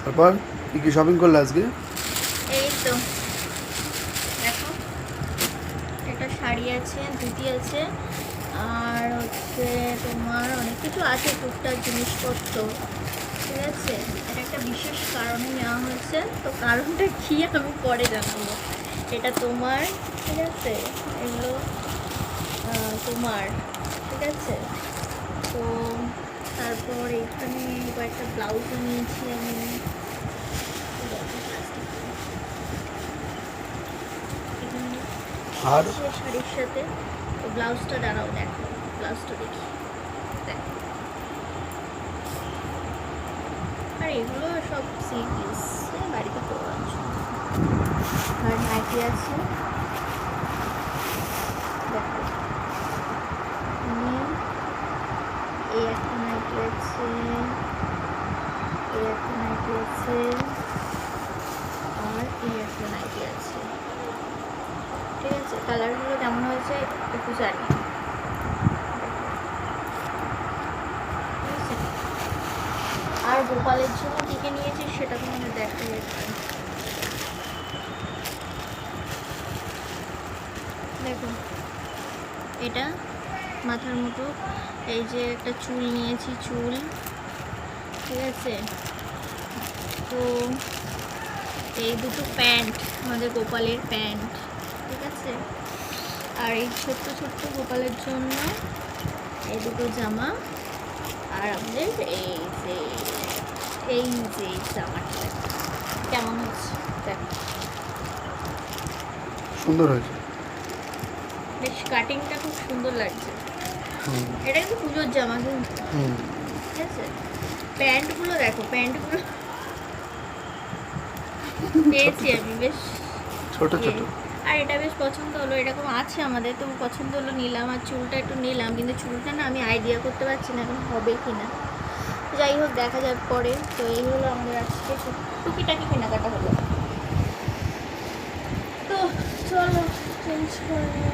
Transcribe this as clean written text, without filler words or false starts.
তারপর কি শপিং করলে আজকে? এই তো দেখো, একটা শাড়ি আছে, ধুতি আছে, আর হচ্ছে তোমার অনেক কিছু আছে, টুকটাক জিনিসপত্র। ঠিক আছে, এটা একটা বিশেষ কারণে নেওয়া হয়েছে, তো কারণটা কি আমি পরে জানাবো। এটা তোমার, ঠিক আছে, এগুলো তোমার, ঠিক আছে। তো তারপর এখানে কয়েকটা ব্লাউজও নিয়েছি আমি। আর শাড়ির সাথে তো ব্লাউজটা দাঁড়াও, দেখো ব্লাউজটা দেখি, দেখো। আর এগুলো সব সিরিজ বাড়িতে পরার জন্য। আর নাইটি আছে, দেখো। এই একটা নাইটি আছে, এই একটা নাইটি আছে, আর এই একটা নাইটি আছে। ঠিক আছে, কালারগুলো কেমন হয়েছে একটু জানি। আর গোপালের জন্য কী কী নিয়েছি সেটা তোমাদের দেখাই যাচ্ছে। দেখো, এটা মাথার মতো, এই যে একটা চুল নিয়েছি, চুল। ঠিক আছে, তো এই দুটো প্যান্ট, আমাদের গোপালের প্যান্ট। ঠিক আছে, আর এই ছোট্ট ছোট্ট গোপালের জন্য এই দুটো জামা। আর আমাদের এই যে জামাটা কেমন হচ্ছে দেখো, সুন্দর হয়েছে, বেশ কাটিংটা খুব সুন্দর লাগছে। এটা কিন্তু পুজোর জামা কিন্তু, ঠিক আছে। প্যান্টগুলো দেখো, প্যান্টগুলো পেয়েছি আমি বেশ ছোট ছোট। আর এটা বেশ পছন্দ হলো, এরকম আছে আমাদের, তো পছন্দ হলো নিলাম। আর চুলটা একটু নিলাম, কিন্তু চুলটা না আমি আইডিয়া করতে পারছি না এখন হবে কি না। যাই হোক, দেখা যাক পরে। তো এই হলো আমাদের আজকে টুকিটাকি কেনাকাটা হলো। তো চলো চেঞ্জ করে